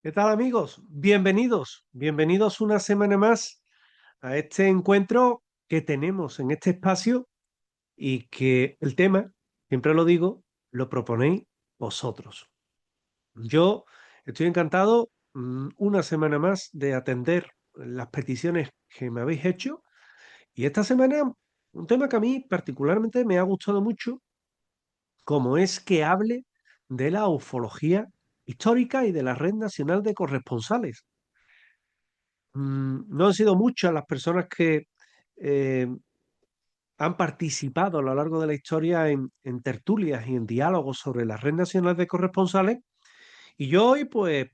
¿Qué tal, amigos? Bienvenidos una semana más a este encuentro que tenemos en este espacio y que el tema, siempre lo digo, lo proponéis vosotros. Yo estoy encantado una semana más de atender las peticiones que me habéis hecho y esta semana un tema que a mí particularmente me ha gustado mucho, como es que hable de la ufología histórica y de la Red Nacional de Corresponsales. No han sido muchas las personas que eh, han participado a lo largo de la historia en tertulias y en diálogos sobre la Red Nacional de Corresponsales. Y yo hoy, pues,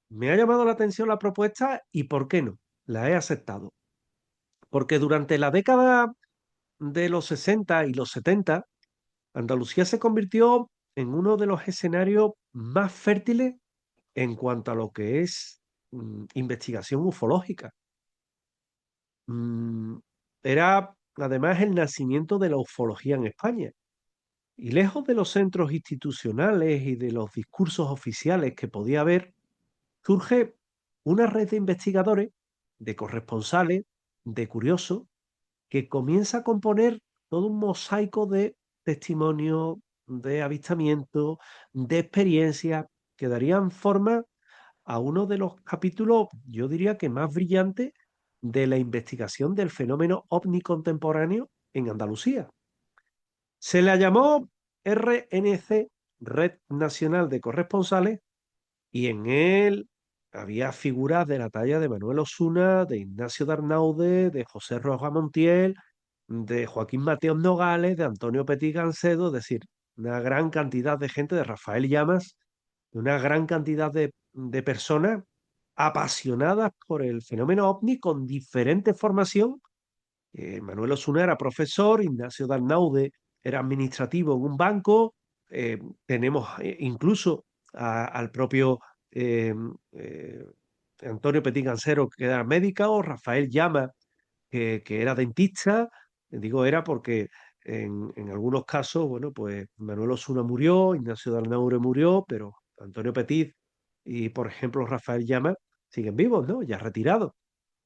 me ha llamado la atención la propuesta y, ¿por qué no? La he aceptado. Porque durante la década de los 60 y los 70, Andalucía se convirtió en uno de los escenarios más fértiles en cuanto a lo que es investigación ufológica. Mm, Era además el nacimiento de la ufología en España. Y lejos de los centros institucionales y de los discursos oficiales que podía haber, surge una red de investigadores, de corresponsales, de curiosos, que comienza a componer todo un mosaico de testimonios, de avistamientos, de experiencias que darían forma a uno de los capítulos, yo diría que más brillantes, de la investigación del fenómeno ovni contemporáneo en Andalucía. Se la llamó RNC, Red Nacional de Corresponsales, y en él había figuras de la talla de Manuel Osuna, de Ignacio Darnaude, de José Roja Montiel, de Joaquín Mateos Nogales, de Antonio Petit Gancedo, es decir, una gran cantidad de gente, de Rafael Llamas, una gran cantidad de personas apasionadas por el fenómeno ovni con diferente formación. Manuel Osuna era profesor, Ignacio Darnaude era administrativo en un banco, tenemos incluso al propio eh, eh, Antonio Petit Gansero, que era médico, Rafael Llama, que era dentista. Digo era porque en algunos casos, bueno, pues Manuel Osuna murió, Ignacio Darnaude murió, pero Antonio Petit y, por ejemplo, Rafael Llama siguen vivos, ¿no? Ya retirados.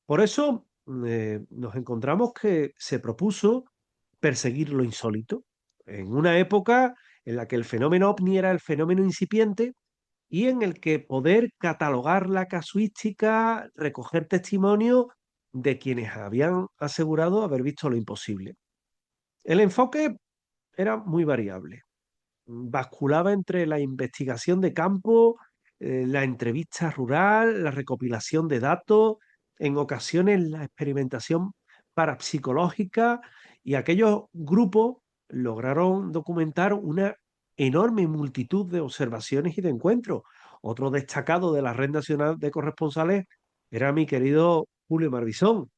Por eso nos encontramos que se propuso perseguir lo insólito, en una época en la que el fenómeno ovni era el fenómeno incipiente y en el que poder catalogar la casuística, recoger testimonios de quienes habían asegurado haber visto lo imposible. El enfoque era muy variable, basculaba entre la investigación de campo, la entrevista rural, la recopilación de datos, en ocasiones la experimentación parapsicológica, y aquellos grupos lograron documentar una enorme multitud de observaciones y de encuentros. Otro destacado de la Red Nacional de Corresponsales era mi querido Julio Marbizón.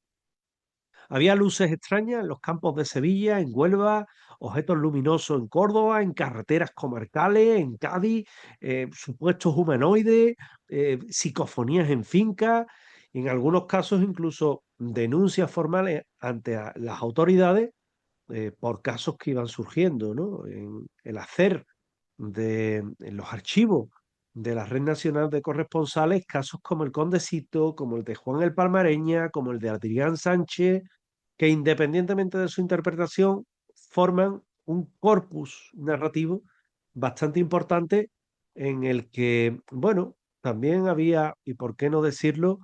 Había luces extrañas en los campos de Sevilla, en Huelva, objetos luminosos en Córdoba, en carreteras comarcales, en Cádiz, supuestos humanoides, psicofonías en fincas, en algunos casos incluso denuncias formales ante las autoridades por casos que iban surgiendo, ¿no? En el hacer en los archivos de la Red Nacional de Corresponsales, casos como el Condesito, como el de Juan el Palmareña, como el de Adrián Sánchez, que independientemente de su interpretación, forman un corpus narrativo bastante importante en el que, bueno, también había, y por qué no decirlo,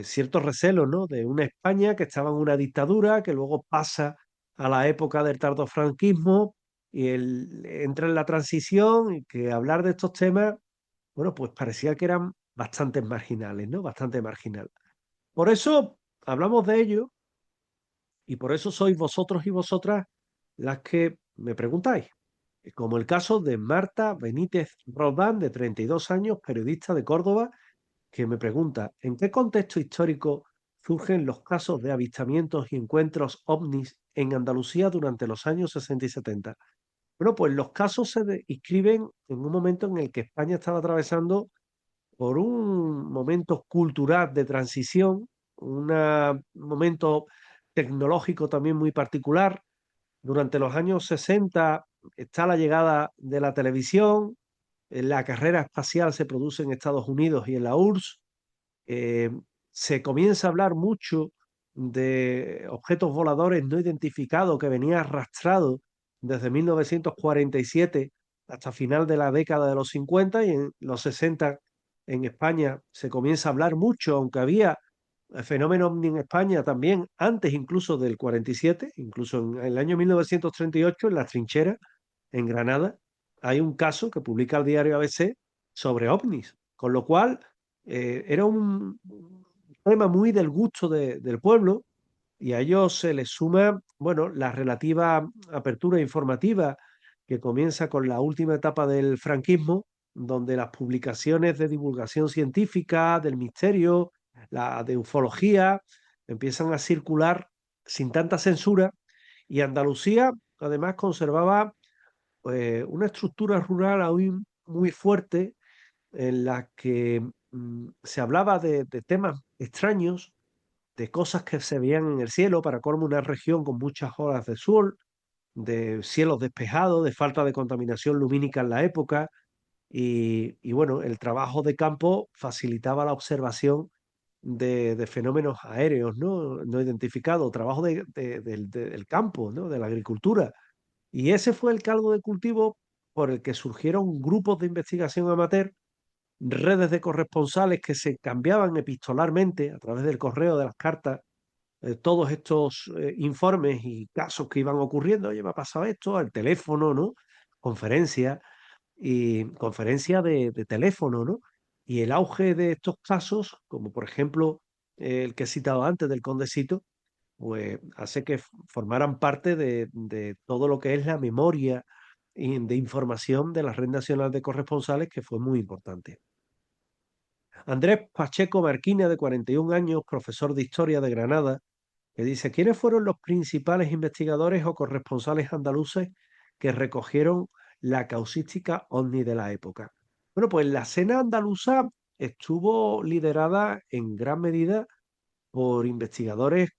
ciertos recelos, ¿no? De una España que estaba en una dictadura, que luego pasa a la época del tardofranquismo y entra en la transición, y que hablar de estos temas, bueno, pues parecía que eran bastante marginales, ¿no? Bastante marginal. Por eso hablamos de ello y por eso sois vosotros y vosotras las que me preguntáis. Como el caso de Marta Benítez Roldán, de 32 años, periodista de Córdoba, que me pregunta, ¿en qué contexto histórico surgen los casos de avistamientos y encuentros ovnis en Andalucía durante los años 60 y 70? Bueno, pues los casos inscriben en un momento en el que España estaba atravesando por un momento cultural de transición, un momento tecnológico también muy particular. Durante los años 60 está la llegada de la televisión, la carrera espacial se produce en Estados Unidos y en la URSS. eh, Se comienza a hablar mucho de objetos voladores no identificados que venía arrastrado desde 1947 hasta final de la década de los 50 y en los 60 en España se comienza a hablar mucho, aunque había fenómeno ovni en España también antes incluso del 47, incluso en el año 1938 en las trincheras en Granada hay un caso que publica el diario ABC sobre ovnis, con lo cual era un tema muy del gusto del pueblo y a ello se le suma, bueno, la relativa apertura informativa que comienza con la última etapa del franquismo, donde las publicaciones de divulgación científica, del misterio, la de ufología, empiezan a circular sin tanta censura y Andalucía además conservaba una estructura rural aún muy fuerte en la que se hablaba de temas extraños, de cosas que se veían en el cielo, para colmo una región con muchas horas de sol, de cielos despejados, de falta de contaminación lumínica en la época, y bueno, el trabajo de campo facilitaba la observación de fenómenos aéreos no identificados, trabajo del campo, ¿no? De la agricultura. Y ese fue el caldo de cultivo por el que surgieron grupos de investigación amateur, redes de corresponsales que se cambiaban epistolarmente a través del correo, de las cartas, todos estos informes y casos que iban ocurriendo. Oye, me ha pasado esto, al teléfono, ¿no? Conferencias y conferencias de teléfono, ¿no? Y el auge de estos casos, como por ejemplo el que he citado antes del Condecito, pues hace que formaran parte de todo lo que es la memoria de información de la Red Nacional de Corresponsales, que fue muy importante. Andrés Pacheco Marquina, de 41 años, profesor de Historia de Granada, que dice, ¿quiénes fueron los principales investigadores o corresponsales andaluces que recogieron la causística ovni de la época? Bueno, pues la escena andaluza estuvo liderada en gran medida por investigadores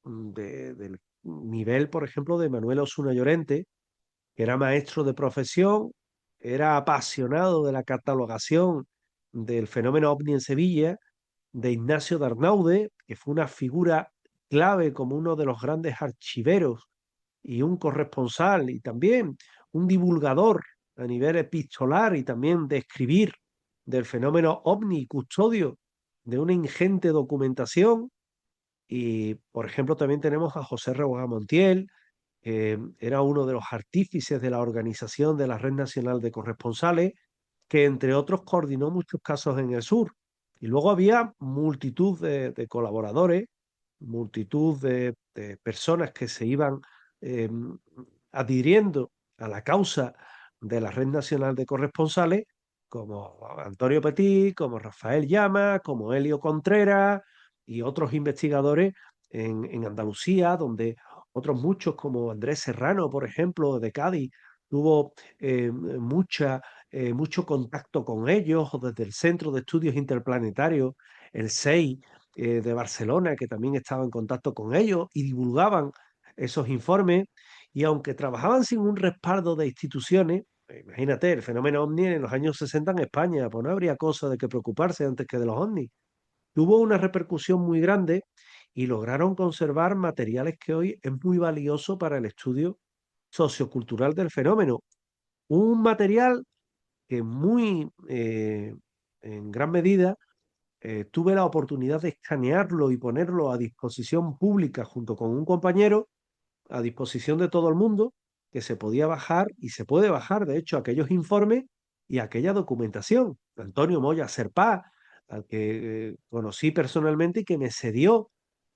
del nivel, por ejemplo, de Manuel Osuna Llorente, que era maestro de profesión, era apasionado de la catalogación del fenómeno ovni en Sevilla, de Ignacio de Arnaude, que fue una figura clave como uno de los grandes archiveros y un corresponsal y también un divulgador a nivel epistolar y también de escribir del fenómeno ovni, custodio de una ingente documentación. Y, por ejemplo, también tenemos a José Reboga Montiel, que era uno de los artífices de la organización de la Red Nacional de Corresponsales, que entre otros coordinó muchos casos en el sur. Y luego había multitud de colaboradores, multitud de personas que se iban eh, adhiriendo a la causa de la Red Nacional de Corresponsales, como Antonio Petit, como Rafael Llama, como Helio Contreras y otros investigadores en Andalucía, donde otros muchos, como Andrés Serrano, por ejemplo, de Cádiz, tuvo mucho contacto con ellos, o desde el Centro de Estudios Interplanetarios, el SEI de Barcelona, que también estaba en contacto con ellos y divulgaban esos informes. Y aunque trabajaban sin un respaldo de instituciones, imagínate, el fenómeno ovni en los años 60 en España, pues no habría cosa de que preocuparse antes que de los ovnis. Tuvo una repercusión muy grande y lograron conservar materiales que hoy es muy valioso para el estudio sociocultural del fenómeno. Un material que en gran medida, tuve la oportunidad de escanearlo y ponerlo a disposición pública junto con un compañero, a disposición de todo el mundo, que se podía bajar y se puede bajar, de hecho, aquellos informes y aquella documentación. Antonio Moya Serpá, al que conocí personalmente y que me cedió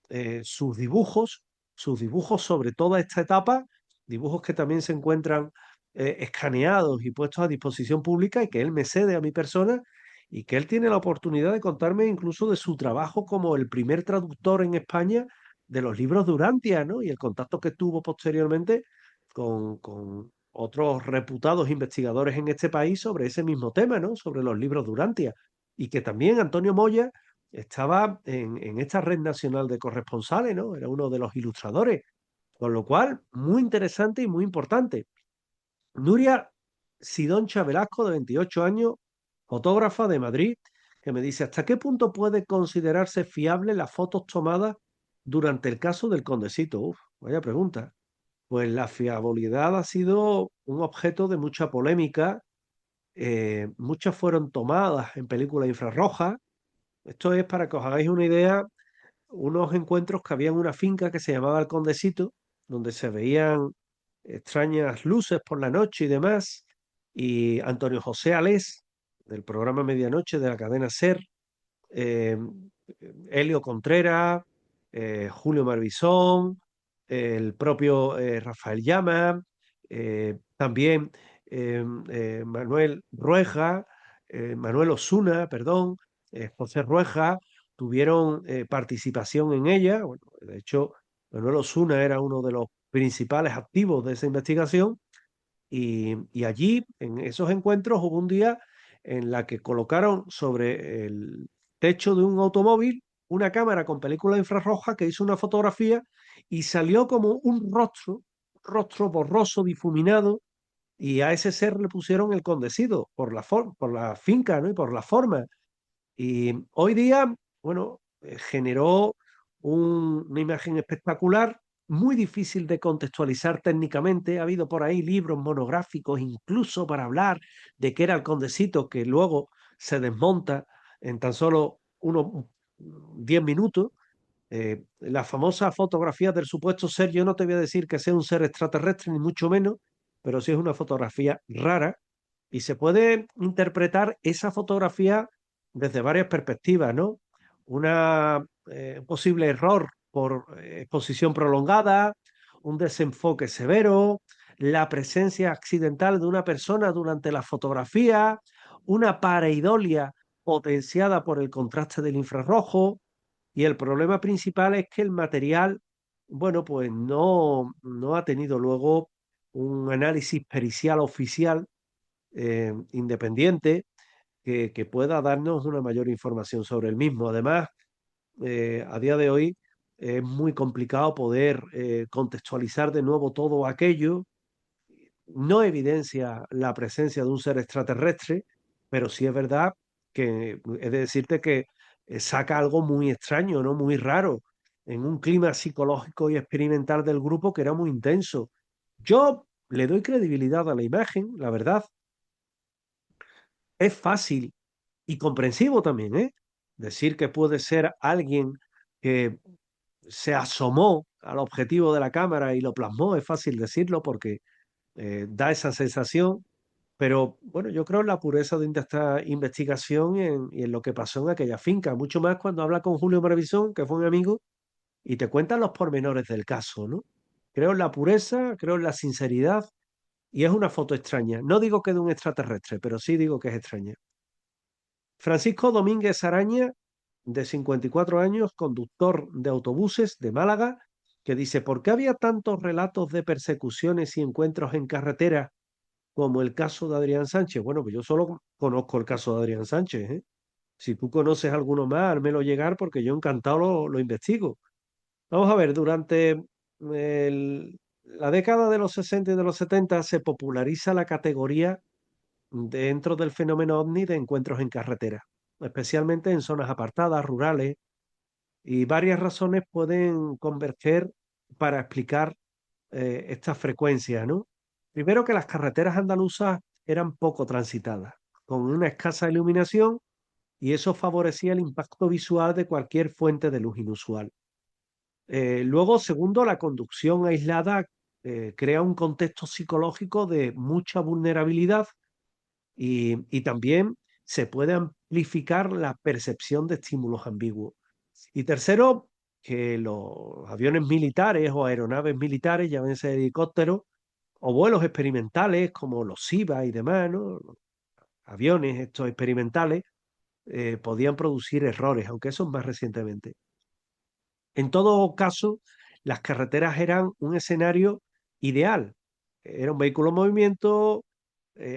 eh, sus dibujos, sus dibujos sobre toda esta etapa, dibujos que también se encuentran escaneados y puestos a disposición pública y que él me cede a mi persona y que él tiene la oportunidad de contarme incluso de su trabajo como el primer traductor en España de los libros de Urantia, ¿no? Y el contacto que tuvo posteriormente con otros reputados investigadores en este país sobre ese mismo tema, ¿no? Sobre los libros de Urantia. Y que también Antonio Moya estaba en esta red nacional de corresponsales, ¿no? Era uno de los ilustradores, con lo cual, muy interesante y muy importante. Nuria, Sidoncha Velasco, de 28 años, fotógrafa de Madrid, que me dice, ¿hasta qué punto puede considerarse fiable las fotos tomadas durante el caso del Condesito? Uf, vaya pregunta. Pues la fiabilidad ha sido un objeto de mucha polémica. Muchas fueron tomadas en películas infrarrojas. Esto es para que os hagáis una idea, unos encuentros que había en una finca que se llamaba El Condesito, donde se veían extrañas luces por la noche y demás. Y Antonio José Alés, del programa Medianoche de la cadena SER, eh, Helio Contreras, Julio Marbizón, el propio Rafael Llama, también Manuel Rueja, Manuel Osuna, perdón, José Rueja, tuvieron participación en ella. Bueno, de hecho, Manuel Osuna era uno de los principales activos de esa investigación y allí, en esos encuentros, hubo un día en la que colocaron sobre el techo de un automóvil una cámara con película infrarroja que hizo una fotografía y salió como un rostro borroso, difuminado, y a ese ser le pusieron el Condesido por por la finca, ¿no? Y por la forma. Y hoy día, bueno, generó una imagen espectacular, muy difícil de contextualizar técnicamente. Ha habido por ahí libros monográficos, incluso para hablar de qué era el Condesito, que luego se desmonta en tan solo unos 10 minutos. La famosa fotografía del supuesto ser, yo no te voy a decir que sea un ser extraterrestre, ni mucho menos, pero sí es una fotografía rara y se puede interpretar esa fotografía desde varias perspectivas, ¿no? Una posible error por exposición prolongada, un desenfoque severo, la presencia accidental de una persona durante la fotografía, una pareidolia potenciada por el contraste del infrarrojo, y el problema principal es que el material, bueno, pues no ha tenido luego un análisis pericial oficial independiente que pueda darnos una mayor información sobre el mismo. Además, a día de hoy es muy complicado poder contextualizar de nuevo todo aquello. No evidencia la presencia de un ser extraterrestre, pero sí es verdad que he de decirte que saca algo muy extraño, ¿no? Muy raro, en un clima psicológico y experimental del grupo que era muy intenso. Yo le doy credibilidad a la imagen, la verdad. Es fácil y comprensivo también, ¿eh? Decir que puede ser alguien que se asomó al objetivo de la cámara y lo plasmó, es fácil decirlo porque da esa sensación. Pero bueno, yo creo en la pureza de esta investigación y en lo que pasó en aquella finca, mucho más cuando habla con Julio Maravillón, que fue un amigo, y te cuentan los pormenores del caso, ¿no? Creo en la pureza, creo en la sinceridad, y es una foto extraña. No digo que de un extraterrestre, pero sí digo que es extraña. Francisco Domínguez Araña, de 54 años, conductor de autobuses de Málaga, que dice, ¿por qué había tantos relatos de persecuciones y encuentros en carretera como el caso de Adrián Sánchez? Bueno, pues yo solo conozco el caso de Adrián Sánchez, ¿eh? Si tú conoces alguno más, hármelo llegar porque yo encantado lo investigo. Vamos a ver, durante la década de los 60 y de los 70 se populariza la categoría dentro del fenómeno ovni de encuentros en carretera, especialmente en zonas apartadas, rurales, y varias razones pueden converger para explicar esta frecuencia, ¿no? Primero que las carreteras andaluzas eran poco transitadas, con una escasa iluminación, y eso favorecía el impacto visual de cualquier fuente de luz inusual. Luego, segundo, la conducción aislada crea un contexto psicológico de mucha vulnerabilidad y también se puede amplificar la percepción de estímulos ambiguos. Y tercero, que los aviones militares o aeronaves militares, llámense helicópteros, o vuelos experimentales como los SIBA y demás, ¿no? Los aviones estos experimentales, podían producir errores, aunque eso es más recientemente. En todo caso, las carreteras eran un escenario ideal. Era un vehículo en movimiento,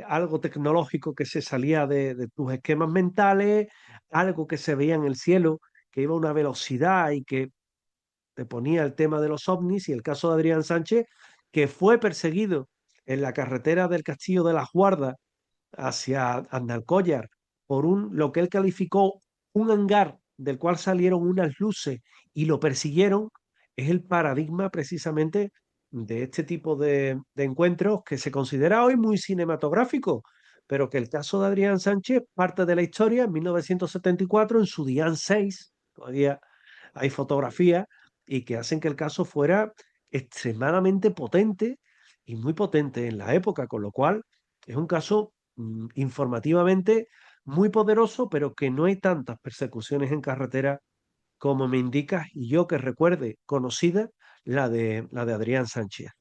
algo tecnológico que se salía de tus esquemas mentales, algo que se veía en el cielo, que iba a una velocidad y que te ponía el tema de los ovnis y el caso de Adrián Sánchez, que fue perseguido en la carretera del Castillo de las Guardas hacia Andalcollar por lo que él calificó un hangar del cual salieron unas luces y lo persiguieron, es el paradigma precisamente de este tipo de encuentros que se considera hoy muy cinematográfico, pero que el caso de Adrián Sánchez parte de la historia en 1974 en su Dian 6, todavía hay fotografías y que hacen que el caso fuera extremadamente potente y muy potente en la época, con lo cual es un caso informativamente muy poderoso, pero que no hay tantas persecuciones en carretera como me indicas, y yo que recuerde conocida la de Adrián Sánchez.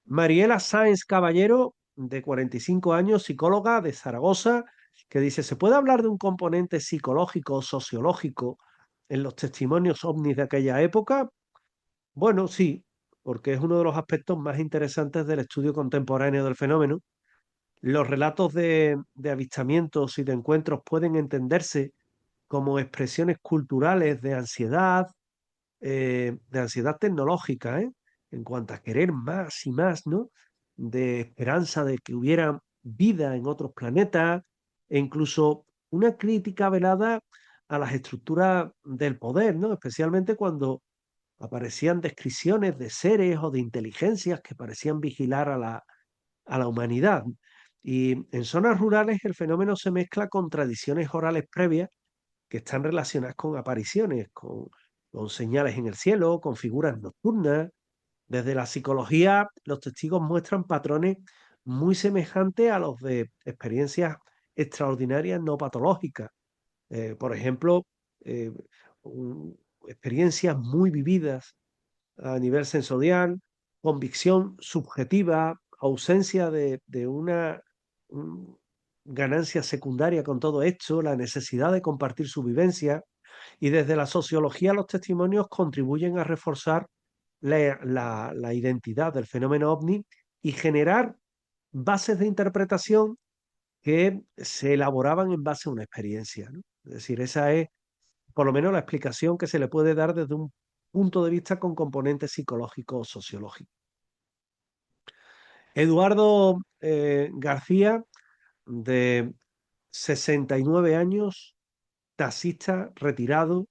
Mariela Sáenz Caballero, de 45 años, psicóloga de Zaragoza, que dice, ¿se puede hablar de un componente psicológico o sociológico en los testimonios ovnis de aquella época? Bueno, sí, porque es uno de los aspectos más interesantes del estudio contemporáneo del fenómeno. Los relatos de avistamientos y de encuentros pueden entenderse como expresiones culturales de ansiedad tecnológica, ¿eh? En cuanto a querer más y más, ¿no? De esperanza de que hubiera vida en otros planetas, e incluso una crítica velada a las estructuras del poder, ¿no? Especialmente cuando aparecían descripciones de seres o de inteligencias que parecían vigilar a la humanidad. Y en zonas rurales el fenómeno se mezcla con tradiciones orales previas que están relacionadas con apariciones, con señales en el cielo, con figuras nocturnas. Desde la psicología, los testigos muestran patrones muy semejantes a los de experiencias extraordinarias no patológicas. Por ejemplo, eh, experiencias muy vividas a nivel sensorial, convicción subjetiva, ausencia de una ganancia secundaria con todo esto, la necesidad de compartir su vivencia. Y desde la sociología los testimonios contribuyen a reforzar la identidad del fenómeno ovni y generar bases de interpretación que se elaboraban en base a una experiencia, ¿no? Es decir, esa es por lo menos la explicación que se le puede dar desde un punto de vista con componentes psicológicos o sociológicos. Eduardo García, de 69 años, taxista retirado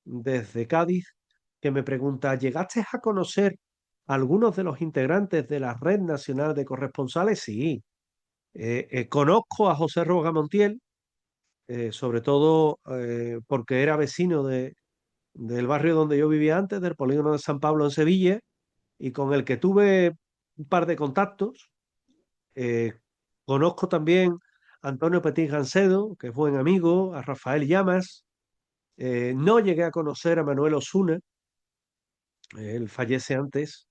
desde Cádiz, que me pregunta, ¿llegaste a conocer a algunos de los integrantes de la Red Nacional de Corresponsales? Sí, conozco a José Roga Montiel, sobre todo porque era vecino del barrio donde yo vivía antes, del polígono de San Pablo en Sevilla, y con el que tuve un par de contactos. Eh, Conozco también a Antonio Petit Gancedo, que es buen amigo, a Rafael Llamas. No llegué a conocer a Manuel Osuna, él fallece antes.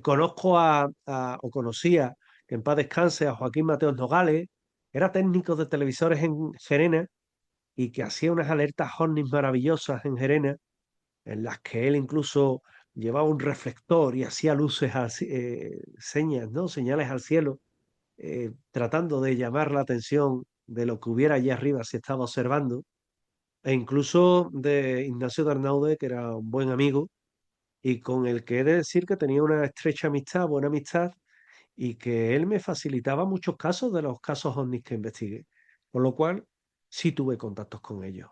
Conozco o conocía, que en paz descanse, a Joaquín Mateos Nogales, era técnico de televisores en Gerena y que hacía unas alertas ovnis maravillosas en Gerena, en las que él incluso llevaba un reflector y hacía luces, señas, ¿no? Señales al cielo, tratando de llamar la atención de lo que hubiera allí arriba si estaba observando, e incluso de Ignacio de Arnaude, que era un buen amigo y con el que he de decir que tenía una estrecha amistad, buena amistad, y que él me facilitaba muchos casos de los casos ovnis que investigué, con lo cual sí tuve contactos con ellos.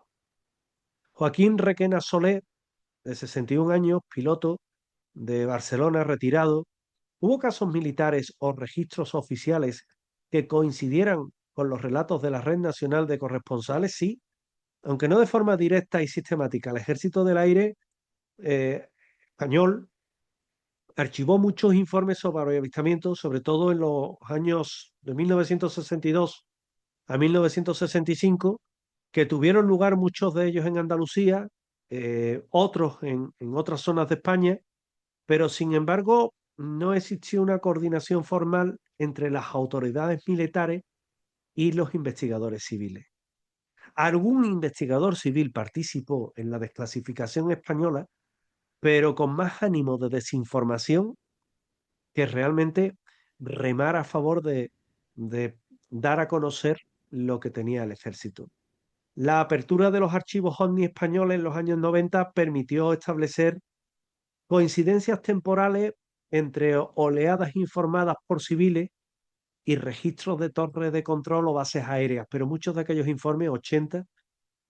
Joaquín Requena Soler, de 61 años, piloto de Barcelona, retirado. ¿Hubo casos militares o registros oficiales que coincidieran con los relatos de la Red Nacional de Corresponsales? Sí, aunque no de forma directa y sistemática. El Ejército del Aire español archivó muchos informes sobre avistamientos, sobre todo en los años de 1962 a 1965, que tuvieron lugar muchos de ellos en Andalucía, otros en otras zonas de España, pero sin embargo no existió una coordinación formal entre las autoridades militares y los investigadores civiles. Algún investigador civil participó en la desclasificación española, pero con más ánimo de desinformación que realmente remar a favor de dar a conocer lo que tenía el ejército. La apertura de los archivos OVNI españoles en los años 90 permitió establecer coincidencias temporales entre oleadas informadas por civiles y registros de torres de control o bases aéreas, pero muchos de aquellos informes, 80,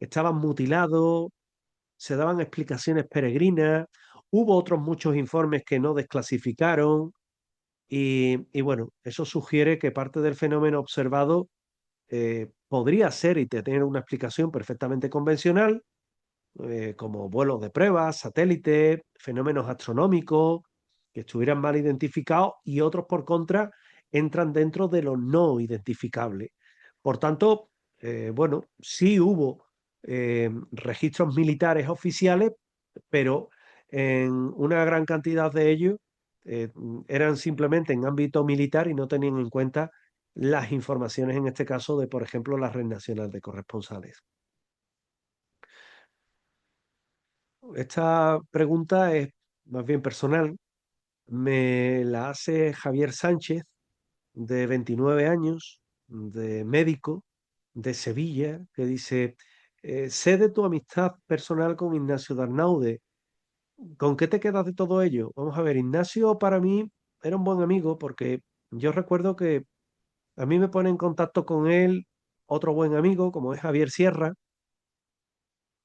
estaban mutilados, se daban explicaciones peregrinas, hubo otros muchos informes que no desclasificaron y bueno, eso sugiere que parte del fenómeno observado podría ser y tener una explicación perfectamente convencional, como vuelos de pruebas, satélites, fenómenos astronómicos que estuvieran mal identificados y otros por contra entran dentro de lo no identificable. Por tanto, bueno, sí hubo registros militares oficiales, pero en una gran cantidad de ellos eran simplemente en ámbito militar y no tenían en cuenta las informaciones, en este caso, de, por ejemplo, la Red Nacional de Corresponsales. Esta pregunta es más bien personal. Me la hace Javier Sánchez, de 29 años, de médico, de Sevilla, que dice, sé de tu amistad personal con Ignacio de Arnaude. ¿Con qué te quedas de todo ello? Vamos a ver, Ignacio para mí era un buen amigo porque yo recuerdo que a mí me pone en contacto con él otro buen amigo, como es Javier Sierra,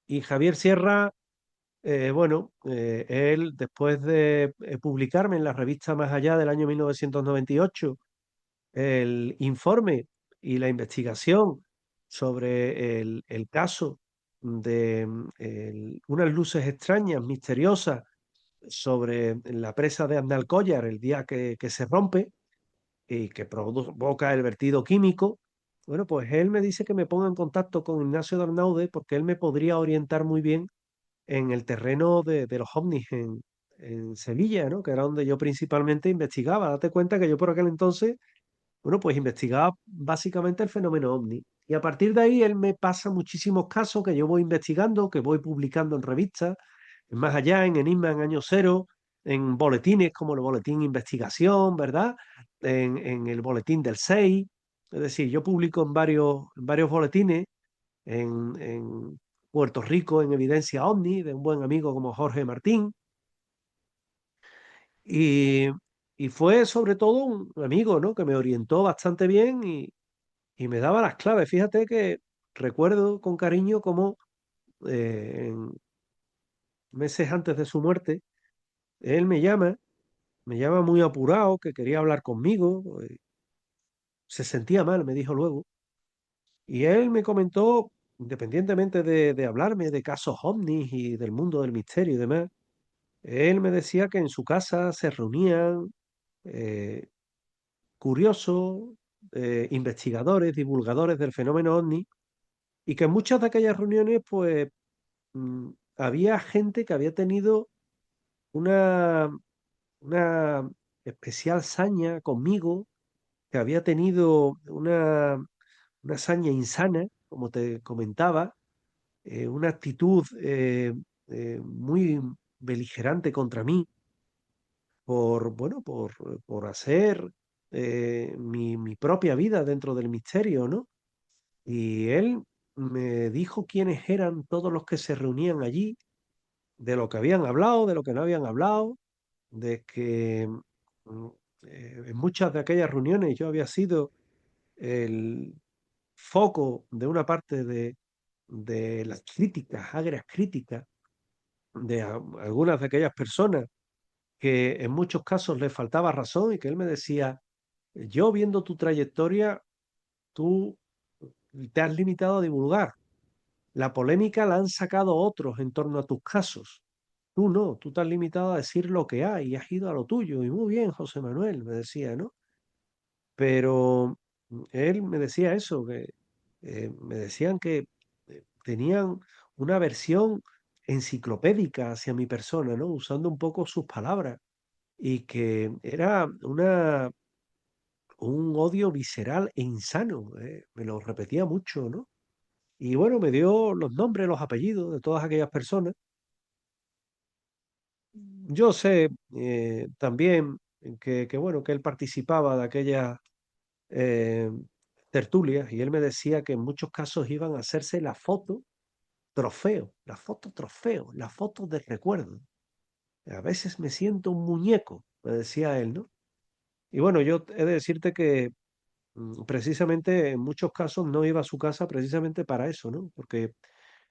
y Javier Sierra bueno, él, después de publicarme en la revista Más Allá del año 1998, el informe y la investigación sobre el caso de unas luces extrañas, misteriosas, sobre la presa de Andalcóllar el día que se rompe y que provoca el vertido químico. Bueno, pues él me dice que me ponga en contacto con Ignacio de Arnaude porque él me podría orientar muy bien en el terreno de los ovnis en Sevilla, ¿no? Que era donde yo principalmente investigaba. Date cuenta que yo por aquel entonces, bueno, pues investigaba básicamente el fenómeno ovni. Y a partir de ahí él me pasa muchísimos casos que yo voy investigando, que voy publicando en revistas, más allá, en Enigma, en Año Cero, en boletines como el Boletín Investigación, ¿verdad? En el Boletín del 6. Es decir, yo publico en varios boletines en Puerto Rico en Evidencia OVNI, de un buen amigo como Jorge Martín, y, y fue sobre todo un amigo, ¿no? Que me orientó bastante bien y me daba las claves. Fíjate que recuerdo con cariño cómo en meses antes de su muerte, él me llama muy apurado, que quería hablar conmigo, se sentía mal, me dijo luego, y él me comentó, independientemente de hablarme de casos ovnis y del mundo del misterio y demás, él me decía que en su casa se reunían eh, curiosos, investigadores, divulgadores del fenómeno ovni, y que en muchas de aquellas reuniones, pues, había gente que había tenido una, una especial saña conmigo, que había tenido una saña insana, como te comentaba, una actitud muy beligerante contra mí bueno, por hacer mi propia vida dentro del misterio, ¿no? Y él me dijo quiénes eran todos los que se reunían allí, de lo que habían hablado, de lo que no habían hablado, de que mm, en muchas de aquellas reuniones yo había sido el foco de una parte de las críticas, agrias críticas, de algunas de aquellas personas que en muchos casos le faltaba razón y que él me decía, yo viendo tu trayectoria, tú te has limitado a divulgar. La polémica la han sacado otros en torno a tus casos. Tú no, tú te has limitado a decir lo que hay y has ido a lo tuyo. Y muy bien, José Manuel, me decía, ¿no? Pero él me decía eso, que me decían que tenían una versión enciclopédica hacia mi persona, ¿no? Usando un poco sus palabras y que era un odio visceral e insano, me lo repetía mucho, ¿no? Y bueno, me dio los nombres, los apellidos de todas aquellas personas. Yo sé también bueno, que él participaba de aquellas eh, tertulias y él me decía que en muchos casos iban a hacerse la foto trofeo, la foto trofeo, la foto de recuerdo. A veces me siento un muñeco, me decía él, ¿no? Y bueno, yo he de decirte que precisamente en muchos casos no iba a su casa precisamente para eso, ¿no? Porque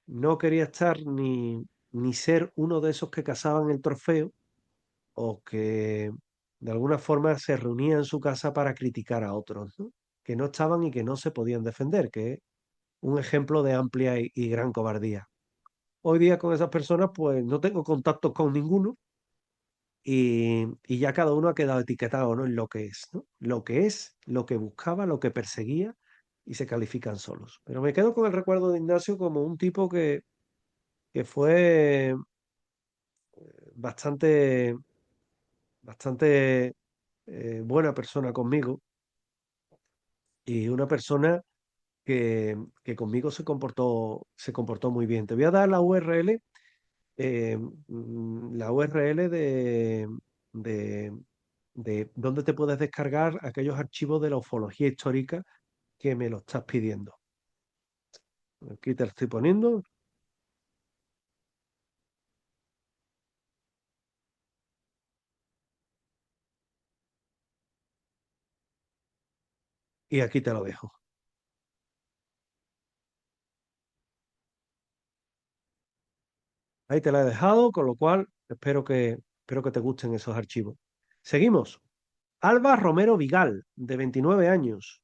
no quería estar ni ser uno de esos que cazaban el trofeo o que de alguna forma se reunía en su casa para criticar a otros, ¿no? Que no estaban y que no se podían defender, que es un ejemplo de amplia y gran cobardía. Hoy día con esas personas pues no tengo contactos con ninguno y ya cada uno ha quedado etiquetado, ¿no? En lo que es, ¿no? Lo que es, lo que buscaba, lo que perseguía y se califican solos. Pero me quedo con el recuerdo de Ignacio como un tipo que fue bastante, bastante buena persona conmigo y una persona que conmigo se comportó muy bien. Te voy a dar la URL, la URL de, de dónde te puedes descargar aquellos archivos de la ufología histórica que me lo estás pidiendo. Aquí te lo estoy poniendo y aquí te lo dejo. Ahí te la he dejado, con lo cual espero que te gusten esos archivos. Seguimos. Alba Romero Vigal, de 29 años,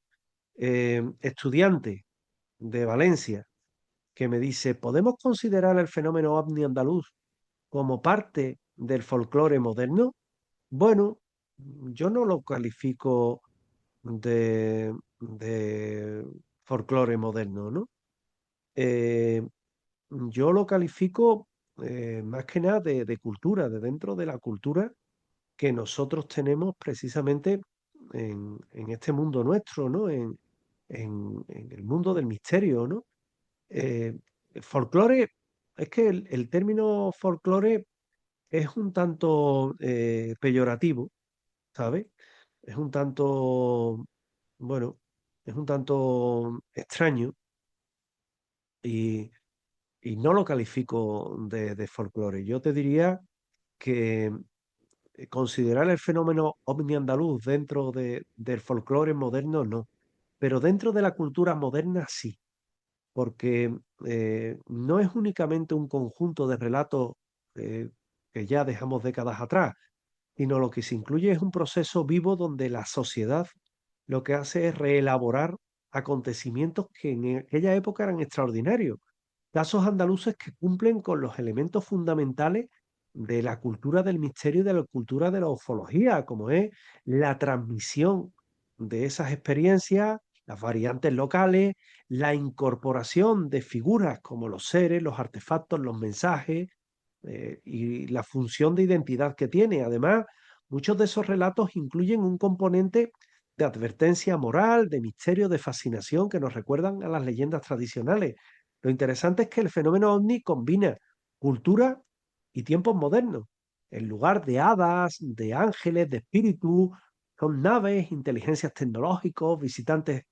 estudiante de Valencia, que me dice, ¿podemos considerar el fenómeno ovni andaluz como parte del folclore moderno? Bueno, yo no lo califico de folclore moderno, ¿no? Eh, yo lo califico más que nada de cultura, de dentro de la cultura que nosotros tenemos precisamente en este mundo nuestro, ¿no? En el mundo del misterio, ¿no? Eh, folclore, es que el término folclore es un tanto peyorativo, ¿sabes? Es un tanto, bueno, es un tanto extraño y, y no lo califico de folclore. Yo te diría que considerar el fenómeno ovni andaluz dentro del folclore moderno, no, pero dentro de la cultura moderna sí, porque no es únicamente un conjunto de relatos eh, que ya dejamos décadas atrás, sino lo que se incluye es un proceso vivo donde la sociedad lo que hace es reelaborar acontecimientos que en aquella época eran extraordinarios. Casos andaluces que cumplen con los elementos fundamentales de la cultura del misterio y de la cultura de la ufología, como es la transmisión de esas experiencias, las variantes locales, la incorporación de figuras como los seres, los artefactos, los mensajes, y la función de identidad que tiene. Además, muchos de esos relatos incluyen un componente de advertencia moral, de misterio, de fascinación que nos recuerdan a las leyendas tradicionales. Lo interesante es que el fenómeno ovni combina cultura y tiempos modernos. En lugar de hadas, de ángeles, de espíritus, son naves, inteligencias tecnológicas, visitantes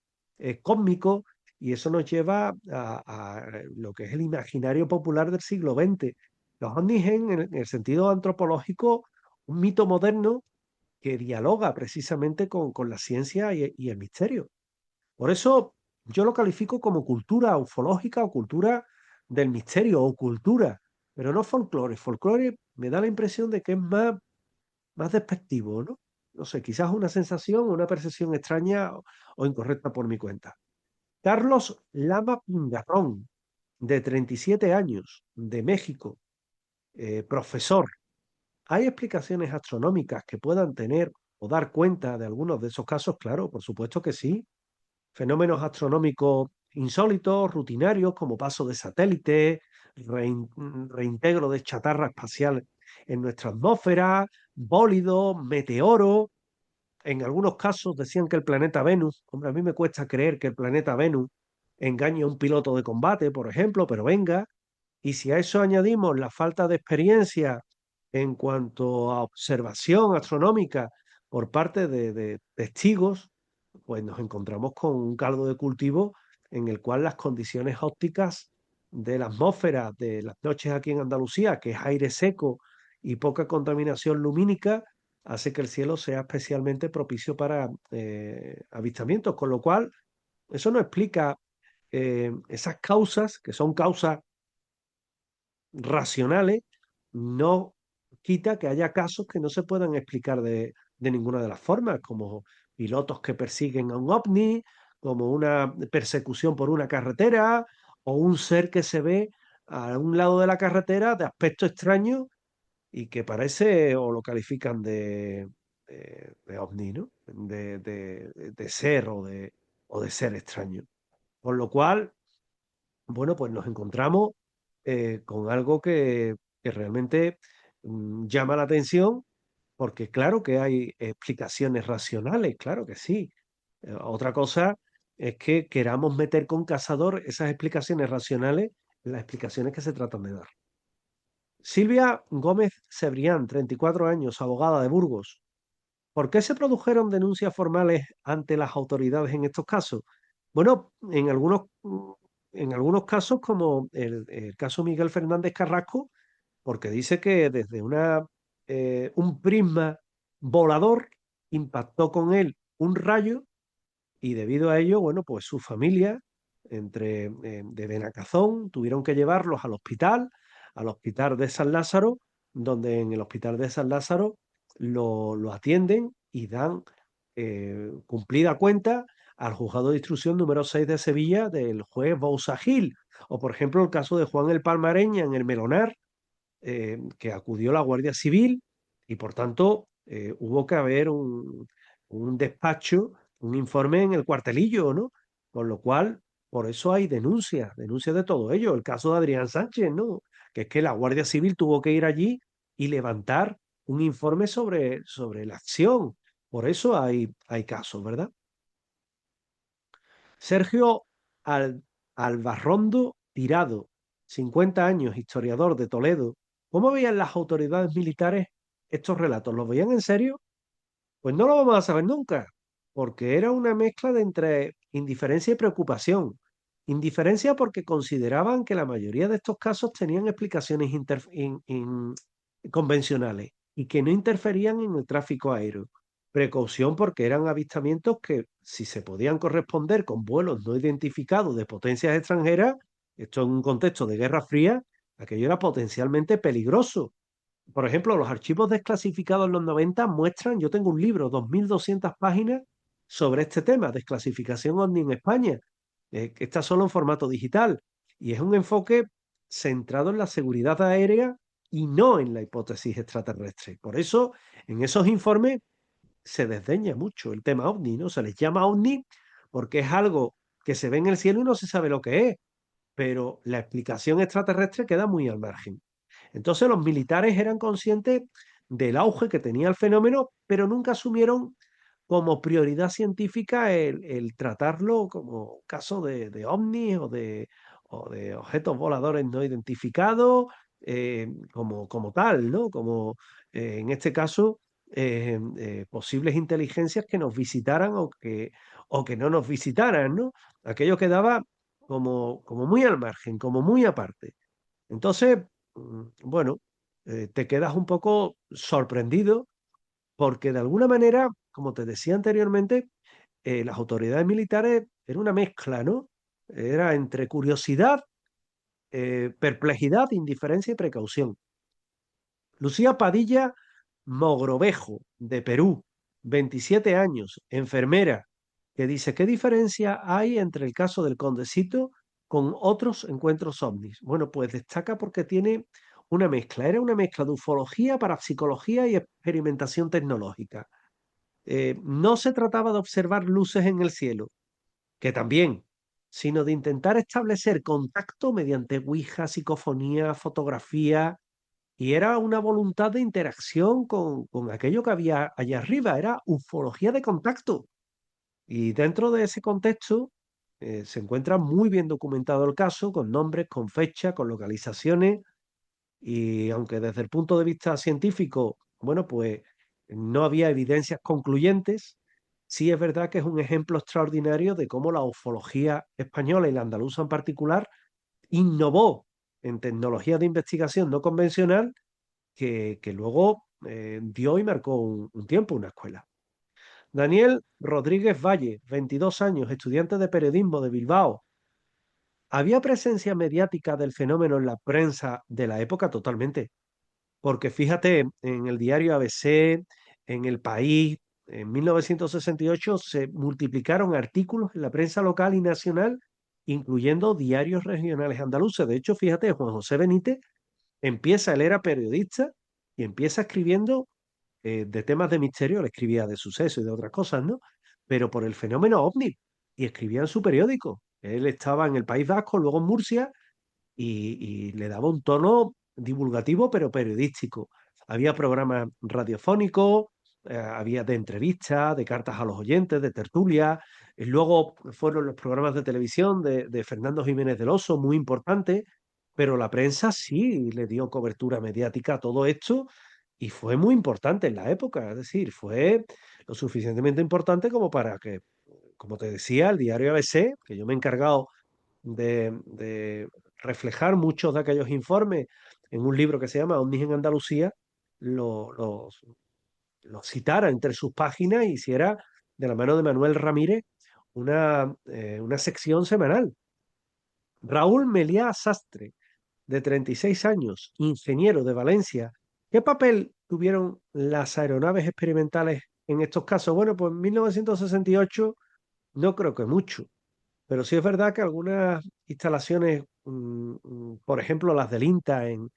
cósmicos, y eso nos lleva a lo que es el imaginario popular del siglo XX. Los ovnis en el sentido antropológico, un mito moderno que dialoga precisamente con la ciencia y el misterio. Por eso yo lo califico como cultura ufológica o cultura del misterio o cultura, pero no folclore. Folclore me da la impresión de que es más despectivo, ¿no? No sé, quizás una sensación o una percepción extraña o incorrecta por mi cuenta. Carlos Lama Pingarrón, de 37 años, de México, profesor. ¿Hay explicaciones astronómicas que puedan tener o dar cuenta de algunos de esos casos? Claro, por supuesto que sí. Fenómenos astronómicos insólitos, rutinarios, como paso de satélites, reintegro de chatarra espacial en nuestra atmósfera, bólidos, meteoros. En algunos casos decían que el planeta Venus, hombre, a mí me cuesta creer que el planeta Venus engañe a un piloto de combate, por ejemplo, pero venga. Y si a eso añadimos la falta de experiencia en cuanto a observación astronómica por parte de testigos, pues nos encontramos con un caldo de cultivo en el cual las condiciones ópticas de la atmósfera de las noches aquí en Andalucía, que es aire seco y poca contaminación lumínica, hace que el cielo sea especialmente propicio para avistamientos, con lo cual eso no explica esas causas, que son causas racionales, no quita que haya casos que no se puedan explicar de ninguna de las formas, como pilotos que persiguen a un ovni, como una persecución por una carretera, o un ser que se ve a un lado de la carretera de aspecto extraño y que parece o lo califican de ovni, ¿no? De ser o de ser extraño. Con lo cual, bueno, pues nos encontramos con algo que realmente llama la atención, porque claro que hay explicaciones racionales, claro que sí. Otra cosa es que queramos meter con cazador esas explicaciones racionales en las explicaciones que se tratan de dar. Silvia Gómez Cebrián, 34 años, abogada de Burgos. ¿Por qué se produjeron denuncias formales ante las autoridades en estos casos? Bueno, en algunos casos, como el caso Miguel Fernández Carrasco, porque dice que desde un prisma volador impactó con él un rayo y debido a ello, bueno, pues su familia, de Benacazón, tuvieron que llevarlos al hospital de San Lázaro, donde en el hospital de San Lázaro lo atienden y dan cumplida cuenta al juzgado de instrucción número 6 de Sevilla del juez Bousa Gil. O, por ejemplo, el caso de Juan el Palmareña en el Melonar, que acudió la Guardia Civil y por tanto hubo que haber un despacho, un informe en el cuartelillo, ¿no? Con lo cual, por eso hay denuncias de todo ello. El caso de Adrián Sánchez, ¿no? Que es que la Guardia Civil tuvo que ir allí y levantar un informe sobre la acción. Por eso hay casos, ¿verdad? Sergio Albarrondo Tirado, 50 años, historiador de Toledo. ¿Cómo veían las autoridades militares estos relatos? ¿Los veían en serio? Pues no lo vamos a saber nunca, porque era una mezcla de entre indiferencia y preocupación. Indiferencia porque consideraban que la mayoría de estos casos tenían explicaciones convencionales y que no interferían en el tráfico aéreo. Precaución porque eran avistamientos que, si se podían corresponder con vuelos no identificados de potencias extranjeras, esto en un contexto de Guerra Fría, aquello era potencialmente peligroso. Por ejemplo, los archivos desclasificados en los 90 muestran, yo tengo un libro, 2.200 páginas, sobre este tema, desclasificación OVNI en España, que está solo en formato digital. Y es un enfoque centrado en la seguridad aérea y no en la hipótesis extraterrestre. Por eso, en esos informes se desdeña mucho el tema OVNI, ¿no? Se les llama OVNI porque es algo que se ve en el cielo y no se sabe lo que es, pero la explicación extraterrestre queda muy al margen. Entonces los militares eran conscientes del auge que tenía el fenómeno, pero nunca asumieron como prioridad científica el tratarlo como caso de ovnis o de objetos voladores no identificados, como tal, ¿no? Como en este caso, posibles inteligencias que nos visitaran o que no nos visitaran, ¿no? Aquello quedaba como muy al margen, como muy aparte. Entonces, bueno, te quedas un poco sorprendido porque de alguna manera, como te decía anteriormente, las autoridades militares era una mezcla, ¿no? Era entre curiosidad, perplejidad, indiferencia y precaución. Lucía Padilla Mogrovejo, de Perú, 27 años, enfermera, que dice, ¿qué diferencia hay entre el caso del Condecito con otros encuentros ovnis? Bueno, pues destaca porque tiene una mezcla, era una mezcla de ufología, parapsicología y experimentación tecnológica. No se trataba de observar luces en el cielo, que también, sino de intentar establecer contacto mediante ouija, psicofonía, fotografía, y era una voluntad de interacción con aquello que había allá arriba, era ufología de contacto. Y dentro de ese contexto se encuentra muy bien documentado el caso, con nombres, con fechas, con localizaciones, y aunque desde el punto de vista científico, bueno, pues no había evidencias concluyentes, sí es verdad que es un ejemplo extraordinario de cómo la ufología española y la andaluza en particular innovó en tecnología de investigación no convencional que luego dio y marcó un tiempo una escuela. Daniel Rodríguez Valle, 22 años, estudiante de periodismo de Bilbao. ¿Había presencia mediática del fenómeno en la prensa de la época? Totalmente. Porque fíjate, en el diario ABC, en El País, en 1968 se multiplicaron artículos en la prensa local y nacional, incluyendo diarios regionales andaluces. De hecho, fíjate, Juan José Benítez empieza, él era periodista y empieza escribiendo de temas de misterio, él escribía de sucesos y de otras cosas, ¿no? Pero por el fenómeno ovni y escribía en su periódico. Él estaba en el País Vasco, luego en Murcia y le daba un tono divulgativo pero periodístico. Había programas radiofónicos, había de entrevistas, de cartas a los oyentes, de tertulia. Y luego fueron los programas de televisión de Fernando Jiménez del Oso, muy importantes, pero la prensa sí le dio cobertura mediática a todo esto y fue muy importante en la época. Es decir, fue lo suficientemente importante como para que, como te decía, el diario ABC, que yo me he encargado de reflejar muchos de aquellos informes en un libro que se llama Ovnis en Andalucía, lo- los, los citara entre sus páginas y hiciera de la mano de Manuel Ramírez una sección semanal. Raúl Meliá Sastre, de 36 años, ingeniero de Valencia. ¿Qué papel tuvieron las aeronaves experimentales en estos casos? Bueno, pues en 1968 no creo que mucho. Pero sí es verdad que algunas instalaciones, por ejemplo las del INTA en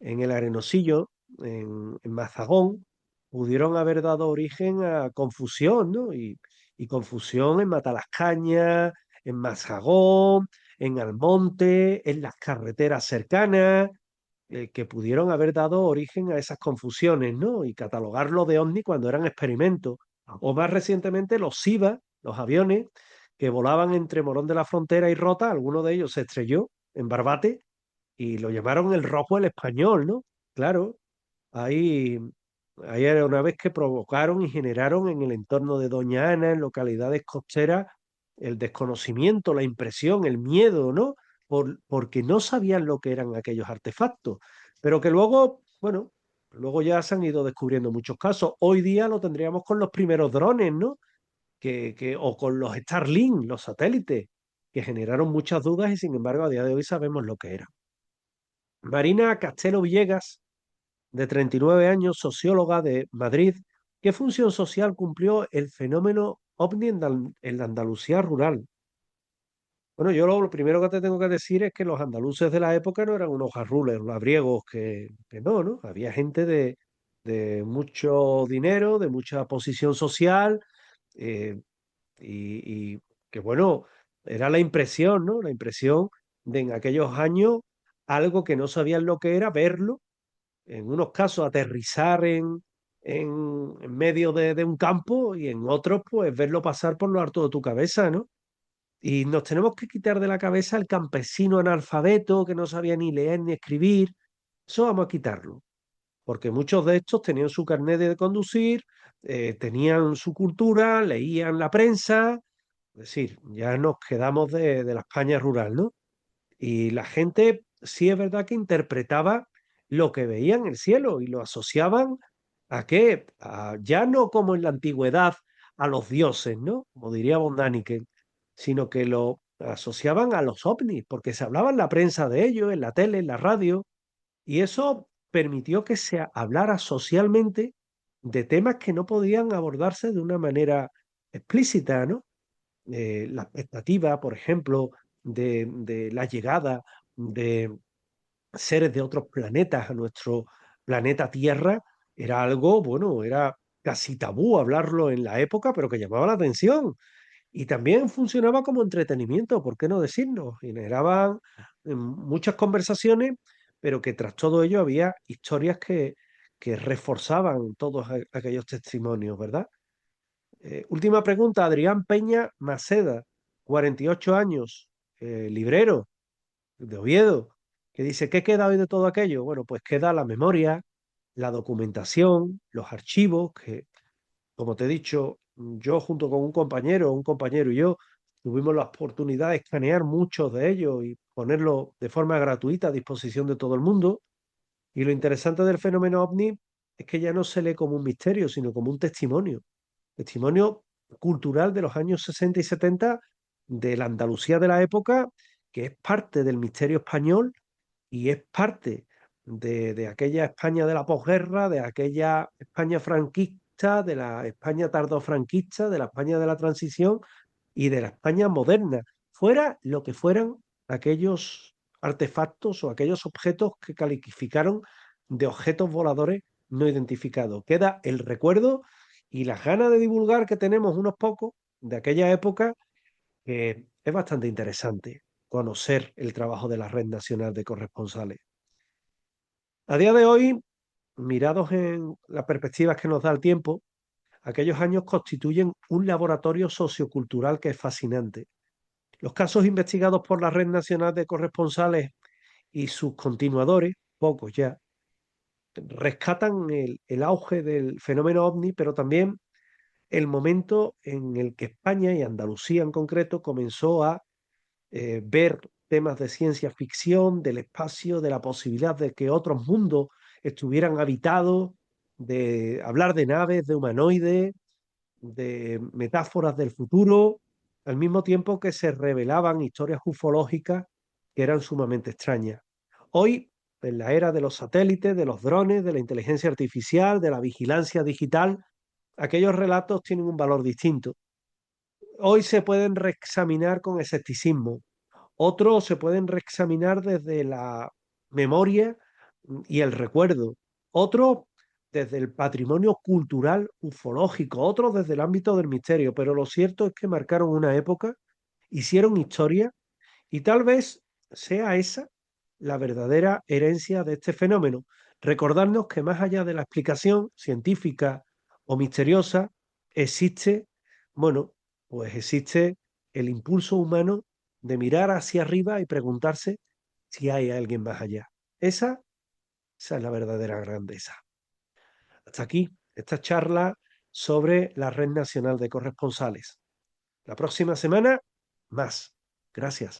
el Arenosillo, en Mazagón, pudieron haber dado origen a confusión, ¿no? Y confusión en Matalascañas, en Mazagón, en Almonte, en las carreteras cercanas, que pudieron haber dado origen a esas confusiones, ¿no? Y catalogarlo de ovni cuando eran experimentos. O más recientemente los SIVA, los aviones que volaban entre Morón de la Frontera y Rota, alguno de ellos se estrelló en Barbate y lo llamaron el rojo el español, ¿no? Claro, hay, hay aeronaves que provocaron y generaron en el entorno de Doña Ana, en localidades costeras, el desconocimiento, la impresión, el miedo, ¿no? Porque no sabían lo que eran aquellos artefactos, pero que luego, bueno, luego ya se han ido descubriendo muchos casos. Hoy día lo tendríamos con los primeros drones, ¿no? O con los Starlink, los satélites, que generaron muchas dudas y sin embargo a día de hoy sabemos lo que era. Marina Castelo Villegas, de 39 años, socióloga de Madrid, ¿qué función social cumplió el fenómeno ovni en la Andalucía rural? Bueno, yo lo primero que te tengo que decir es que los andaluces de la época no eran unos garrules, labriegos, que no, ¿no? Había gente de mucho dinero, de mucha posición social, eh, y que bueno, era la impresión, ¿no? La impresión de en aquellos años algo que no sabían lo que era, verlo, en unos casos aterrizar en medio de un campo y en otros pues verlo pasar por lo alto de tu cabeza, ¿no? Y nos tenemos que quitar de la cabeza el campesino analfabeto que no sabía ni leer ni escribir. Eso vamos a quitarlo, porque muchos de estos tenían su carnet de conducir, tenían su cultura, leían la prensa, es decir, ya nos quedamos de la España rural, ¿no? Y la gente sí es verdad que interpretaba lo que veía en el cielo y lo asociaban a qué, ya no como en la antigüedad a los dioses, ¿no? Como diría von Däniken, sino que lo asociaban a los ovnis, porque se hablaba en la prensa de ellos, en la tele, en la radio, y eso permitió que se hablara socialmente de temas que no podían abordarse de una manera explícita, ¿no? La expectativa, por ejemplo, de la llegada de seres de otros planetas a nuestro planeta Tierra, era algo, bueno, era casi tabú hablarlo en la época, pero que llamaba la atención. Y también funcionaba como entretenimiento, ¿por qué no decirlo? Generaban muchas conversaciones, pero que tras todo ello había historias que reforzaban todos aquellos testimonios, ¿verdad? Última pregunta, Adrián Peña Maceda, 48 años, librero de Oviedo, que dice, ¿qué queda hoy de todo aquello? Bueno, pues queda la memoria, la documentación, los archivos, que, como te he dicho, yo junto con un compañero y yo, tuvimos la oportunidad de escanear muchos de ellos y ponerlos de forma gratuita a disposición de todo el mundo. Y lo interesante del fenómeno ovni es que ya no se lee como un misterio, sino como un testimonio cultural de los años 60 y 70 de la Andalucía de la época, que es parte del misterio español y es parte de aquella España de la posguerra, de aquella España franquista, de la España tardofranquista, de la España de la transición y de la España moderna, fuera lo que fueran aquellos artefactos o aquellos objetos que calificaron de objetos voladores no identificados. Queda el recuerdo y las ganas de divulgar que tenemos unos pocos de aquella época, que es bastante interesante conocer el trabajo de la Red Nacional de Corresponsales. A día de hoy, mirados en las perspectivas que nos da el tiempo, aquellos años constituyen un laboratorio sociocultural que es fascinante. Los casos investigados por la Red Nacional de Corresponsales y sus continuadores, pocos ya, rescatan el auge del fenómeno ovni, pero también el momento en el que España y Andalucía en concreto comenzó a ver temas de ciencia ficción, del espacio, de la posibilidad de que otros mundos estuvieran habitados, de hablar de naves, de humanoides, de metáforas del futuro, al mismo tiempo que se revelaban historias ufológicas que eran sumamente extrañas. Hoy, en la era de los satélites, de los drones, de la inteligencia artificial, de la vigilancia digital, aquellos relatos tienen un valor distinto. Hoy se pueden reexaminar con escepticismo, otros se pueden reexaminar desde la memoria y el recuerdo, otros desde el patrimonio cultural ufológico, otros desde el ámbito del misterio, pero lo cierto es que marcaron una época, hicieron historia y tal vez sea esa la verdadera herencia de este fenómeno. Recordarnos que más allá de la explicación científica o misteriosa, existe, bueno, pues existe el impulso humano de mirar hacia arriba y preguntarse si hay alguien más allá. Esa es la verdadera grandeza. Hasta aquí esta charla sobre la Red Nacional de Corresponsales. La próxima semana, más. Gracias.